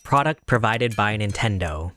product provided by Nintendo.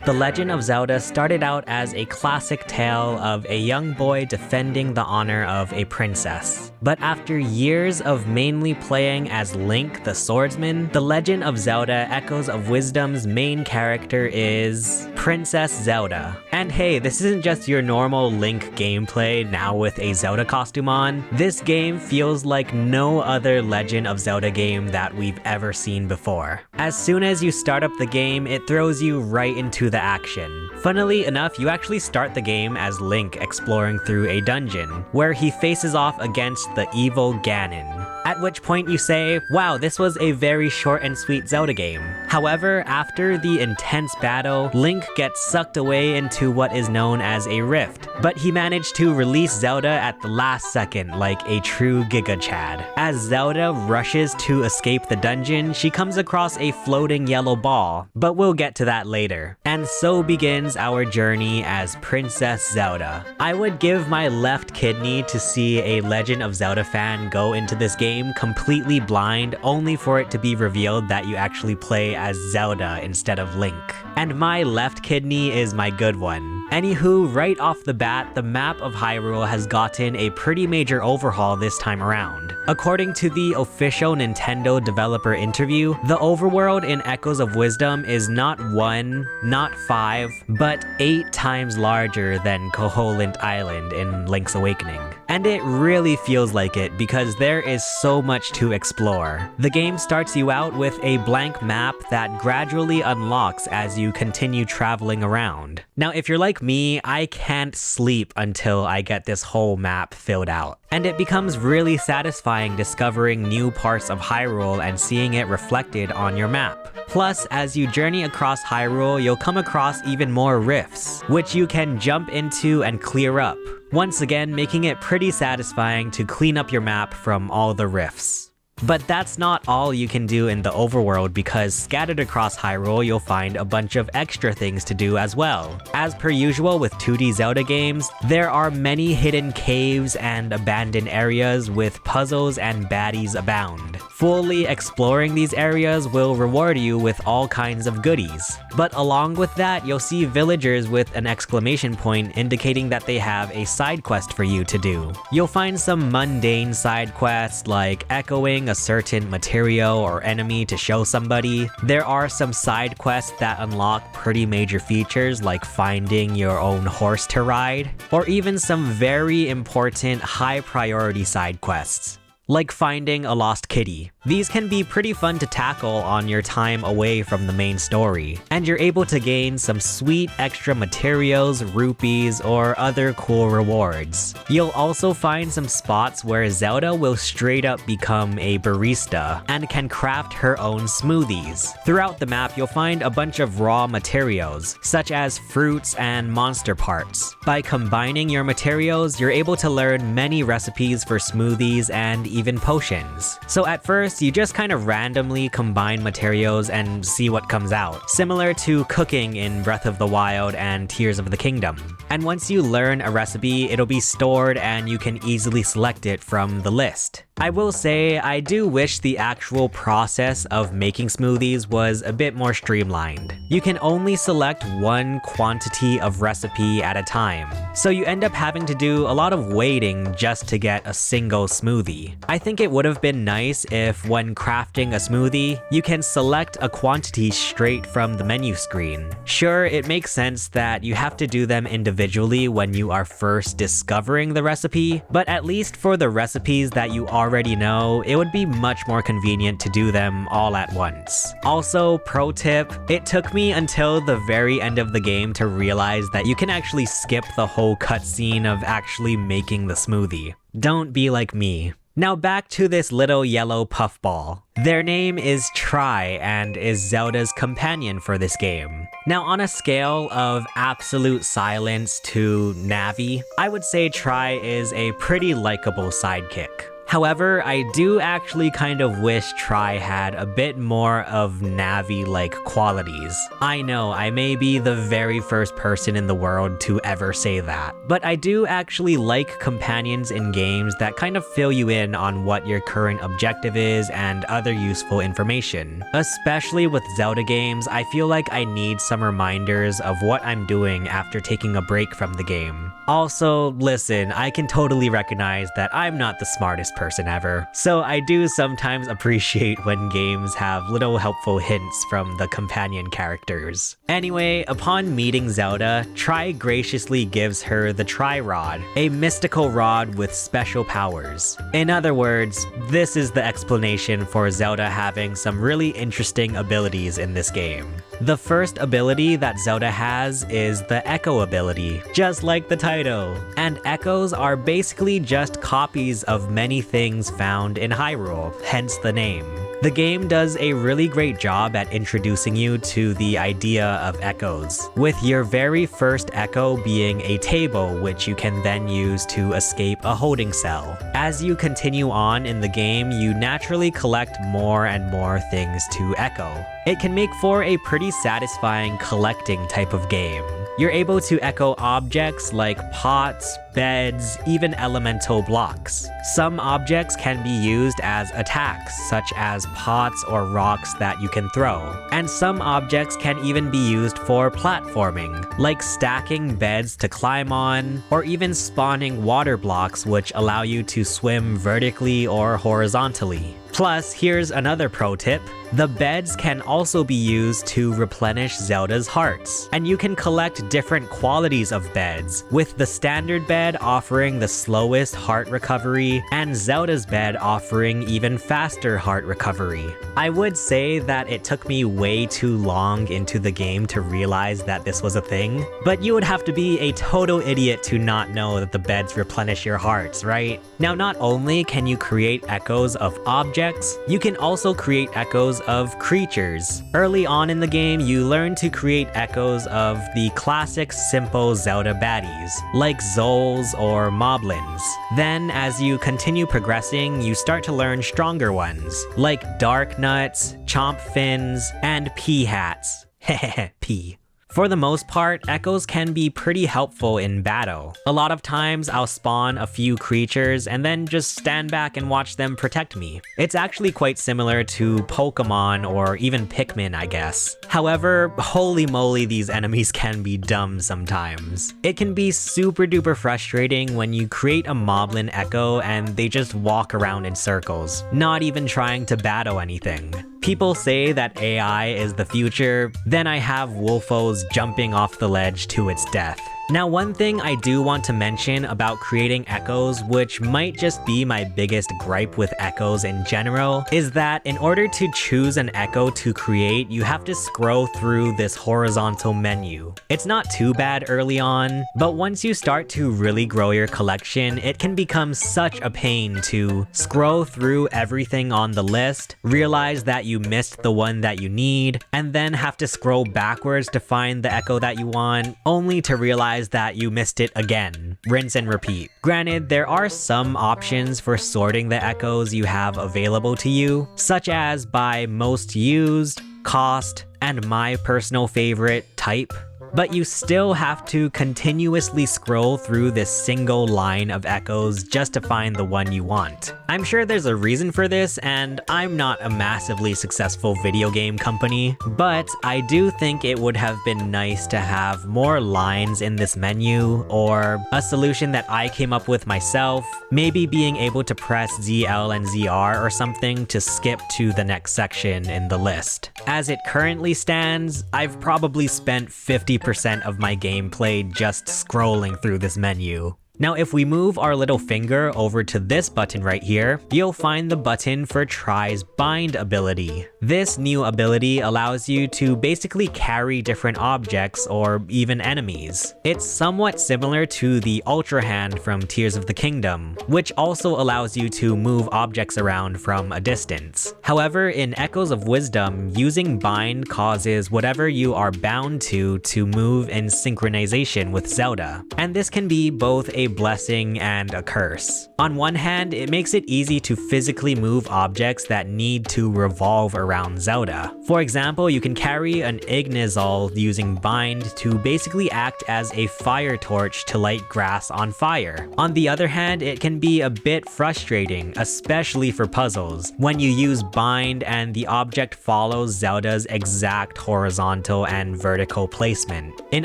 The Legend of Zelda started out as a classic tale of a young boy defending the honor of a princess. But after years of mainly playing as Link the Swordsman, The Legend of Zelda Echoes of Wisdom's main character is Princess Zelda. And hey, this isn't just your normal Link gameplay now with a Zelda costume on. This game feels like no other Legend of Zelda game that we've ever seen before. As soon as you start up the game, it throws you right into the action. Funnily enough, you actually start the game as Link exploring through a dungeon, where he faces off against the evil Ganon. At which point you say, wow, this was a very short and sweet Zelda game. However, after the intense battle, Link gets sucked away into what is known as a rift, but he managed to release Zelda at the last second like a true Giga Chad. As Zelda rushes to escape the dungeon, she comes across a floating yellow ball, but we'll get to that later. And so begins our journey as Princess Zelda. I would give my left kidney to see a Legend of Zelda fan go into this game completely blind, only for it to be revealed that you actually play as Zelda instead of Link. And my left kidney is my good one. Anywho, right off the bat, the map of Hyrule has gotten a pretty major overhaul this time around. According to the official Nintendo developer interview, the overworld in Echoes of Wisdom is not 1, not 5, but 8 times larger than Koholint Island in Link's Awakening. And it really feels like it because there is so much to explore. The game starts you out with a blank map that gradually unlocks as you continue traveling around. Now, if you're like me, I can't sleep until I get this whole map filled out. And it becomes really satisfying discovering new parts of Hyrule and seeing it reflected on your map. Plus, as you journey across Hyrule, you'll come across even more rifts, which you can jump into and clear up. Once again, making it pretty satisfying to clean up your map from all the rifts. But that's not all you can do in the overworld, because scattered across Hyrule you'll find a bunch of extra things to do as well. As per usual with 2D Zelda games, there are many hidden caves and abandoned areas with puzzles and baddies abound. Fully exploring these areas will reward you with all kinds of goodies. But along with that, you'll see villagers with an exclamation point indicating that they have a side quest for you to do. You'll find some mundane side quests like echoing a certain material or enemy to show somebody. There are some side quests that unlock pretty major features like finding your own horse to ride, or even some very important high priority side quests, like finding a lost kitty. These can be pretty fun to tackle on your time away from the main story, and you're able to gain some sweet extra materials, rupees, or other cool rewards. You'll also find some spots where Zelda will straight up become a barista and can craft her own smoothies. Throughout the map, you'll find a bunch of raw materials, such as fruits and monster parts. By combining your materials, you're able to learn many recipes for smoothies and even potions. So at first, you just kind of randomly combine materials and see what comes out, similar to cooking in Breath of the Wild and Tears of the Kingdom. And once you learn a recipe, it'll be stored and you can easily select it from the list. I will say, I do wish the actual process of making smoothies was a bit more streamlined. You can only select one quantity of recipe at a time, so you end up having to do a lot of waiting just to get a single smoothie. I think it would have been nice if, when crafting a smoothie, you can select a quantity straight from the menu screen. Sure, it makes sense that you have to do them individually when you are first discovering the recipe, but at least for the recipes that you already know, it would be much more convenient to do them all at once. Also, pro tip, it took me until the very end of the game to realize that you can actually skip the whole cutscene of actually making the smoothie. Don't be like me. Now back to this little yellow puffball. Their name is Tri and is Zelda's companion for this game. Now on a scale of absolute silence to Navi, I would say Tri is a pretty likable sidekick. However, I do actually kind of wish Tri had a bit more of Navi-like qualities. I know, I may be the very first person in the world to ever say that, but I do actually like companions in games that kind of fill you in on what your current objective is and other useful information. Especially with Zelda games, I feel like I need some reminders of what I'm doing after taking a break from the game. Also, listen, I can totally recognize that I'm not the smartest person ever, so I do sometimes appreciate when games have little helpful hints from the companion characters. Anyway, upon meeting Zelda, Tri graciously gives her the Tri-Rod, a mystical rod with special powers. In other words, this is the explanation for Zelda having some really interesting abilities in this game. The first ability that Zelda has is the Echo ability, just like the title. And echoes are basically just copies of many things found in Hyrule, hence the name. The game does a really great job at introducing you to the idea of echoes, with your very first echo being a table which you can then use to escape a holding cell. As you continue on in the game, you naturally collect more and more things to echo. It can make for a pretty satisfying collecting type of game. You're able to echo objects like pots, beds, even elemental blocks. Some objects can be used as attacks, such as pots or rocks that you can throw. And some objects can even be used for platforming, like stacking beds to climb on, or even spawning water blocks which allow you to swim vertically or horizontally. Plus, here's another pro tip. The beds can also be used to replenish Zelda's hearts, and you can collect different qualities of beds, with the standard bed offering the slowest heart recovery, and Zelda's bed offering even faster heart recovery. I would say that it took me way too long into the game to realize that this was a thing, but you would have to be a total idiot to not know that the beds replenish your hearts, right? Now, not only can you create echoes of objects, you can also create echoes of creatures. Early on in the game, you learn to create echoes of the classic simple Zelda baddies, like Zoles or Moblins. Then, as you continue progressing, you start to learn stronger ones, like Dark Nuts, Chomp Fins, and Pea Hats. Hehehe, Pea. For the most part, echoes can be pretty helpful in battle. A lot of times I'll spawn a few creatures and then just stand back and watch them protect me. It's actually quite similar to Pokemon or even Pikmin, I guess. However, holy moly, these enemies can be dumb sometimes. It can be super duper frustrating when you create a Moblin echo and they just walk around in circles, not even trying to battle anything. People say that AI is the future, then I have Wolfos jumping off the ledge to its death. Now, one thing I do want to mention about creating echoes, which might just be my biggest gripe with echoes in general, is that in order to choose an echo to create, you have to scroll through this horizontal menu. It's not too bad early on, but once you start to really grow your collection, it can become such a pain to scroll through everything on the list, realize that you missed the one that you need, and then have to scroll backwards to find the echo that you want, only to realize that you missed it again. Rinse and repeat. Granted, there are some options for sorting the echoes you have available to you, such as by most used, cost, and my personal favorite, type. But you still have to continuously scroll through this single line of echoes just to find the one you want. I'm sure there's a reason for this, and I'm not a massively successful video game company, but I do think it would have been nice to have more lines in this menu, or a solution that I came up with myself, maybe being able to press ZL and ZR or something to skip to the next section in the list. As it currently stands, I've probably spent 50% of my gameplay just scrolling through this menu. Now, if we move our little finger over to this button right here, you'll find the button for Tri's Bind ability. This new ability allows you to basically carry different objects or even enemies. It's somewhat similar to the Ultra Hand from Tears of the Kingdom, which also allows you to move objects around from a distance. However, in Echoes of Wisdom, using Bind causes whatever you are bound to move in synchronization with Zelda. And this can be both a a blessing and a curse. On one hand, it makes it easy to physically move objects that need to revolve around Zelda. For example, you can carry an Ignizol using Bind to basically act as a fire torch to light grass on fire. On the other hand, it can be a bit frustrating, especially for puzzles, when you use Bind and the object follows Zelda's exact horizontal and vertical placement. In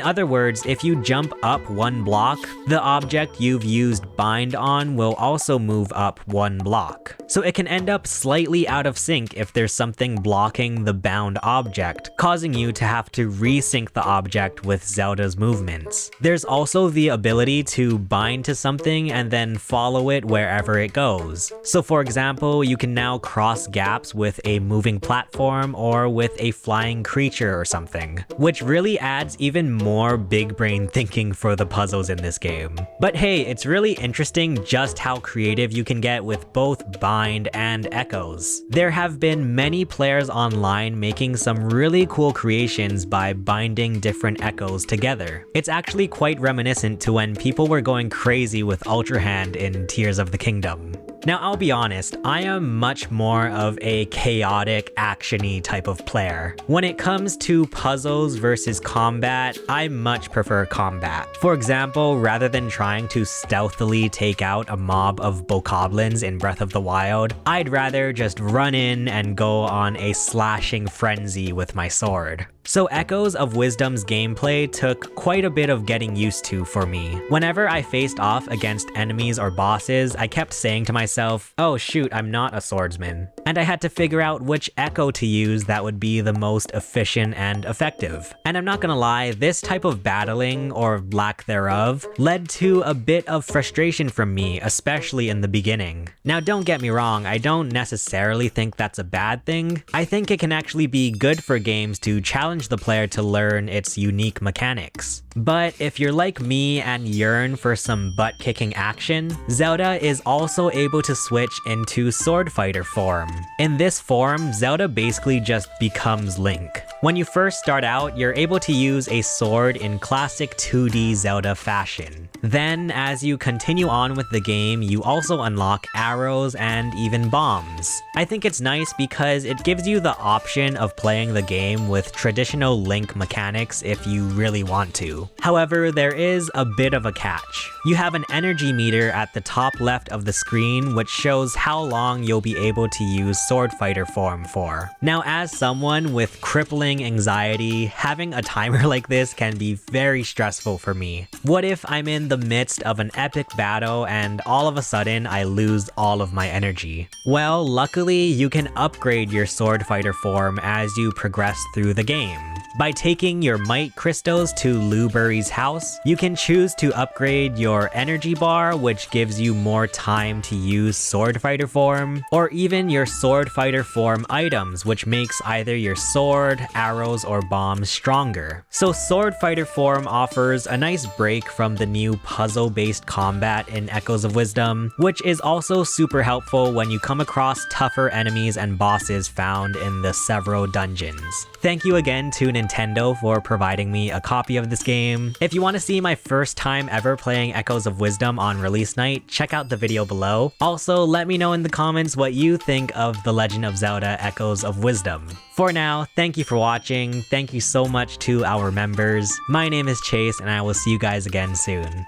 other words, if you jump up one block, the object you've used Bind on will also move up one block. So it can end up slightly out of sync if there's something blocking the bound object, causing you to have to resync the object with Zelda's movements. There's also the ability to bind to something and then follow it wherever it goes. So for example, you can now cross gaps with a moving platform or with a flying creature or something, which really adds even more big brain thinking for the puzzles in this game. But hey, it's really interesting just how creative you can get with both bind and echoes. There have been many players online making some really cool creations by binding different echoes together. It's actually quite reminiscent to when people were going crazy with Ultra Hand in Tears of the Kingdom. Now, I'll be honest, I am much more of a chaotic, action-y type of player. When it comes to puzzles versus combat, I much prefer combat. For example, rather than trying to stealthily take out a mob of bokoblins in Breath of the Wild, I'd rather just run in and go on a slashing frenzy with my sword. So Echoes of Wisdom's gameplay took quite a bit of getting used to for me. Whenever I faced off against enemies or bosses, I kept saying to myself, oh shoot, I'm not a swordsman. And I had to figure out which echo to use that would be the most efficient and effective. And I'm not gonna lie, this type of battling, or lack thereof, led to a bit of frustration from me, especially in the beginning. Now don't get me wrong, I don't necessarily think that's a bad thing. I think it can actually be good for games to challenge the player to learn its unique mechanics. But if you're like me and yearn for some butt-kicking action, Zelda is also able to switch into Sword Fighter form. In this form, Zelda basically just becomes Link. When you first start out, you're able to use a sword in classic 2D Zelda fashion. Then, as you continue on with the game, you also unlock arrows and even bombs. I think it's nice because it gives you the option of playing the game with traditional Link mechanics if you really want to. However, there is a bit of a catch. You have an energy meter at the top left of the screen which shows how long you'll be able to use Sword Fighter form for. Now, as someone with crippling anxiety, having a timer like this can be very stressful for me. What if I'm in the midst of an epic battle and all of a sudden I lose all of my energy? Well, luckily you can upgrade your Sword Fighter form as you progress through the game. By taking your Might Crystals to Lubury's house, you can choose to upgrade your energy bar, which gives you more time to use Sword Fighter form, or even your Sword Fighter form items, which makes either your sword, arrows, or bombs stronger. So Sword Fighter form offers a nice break from the new puzzle-based combat in Echoes of Wisdom, which is also super helpful when you come across tougher enemies and bosses found in the several dungeons. Thank you again to Nintendo for providing me a copy of this game. If you want to see my first time ever playing Echoes of Wisdom on release night, check out the video below. Also, let me know in the comments what you think of The Legend of Zelda Echoes of Wisdom. For now, thank you for watching. Thank you so much to our members. My name is Chase, and I will see you guys again soon.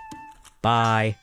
Bye.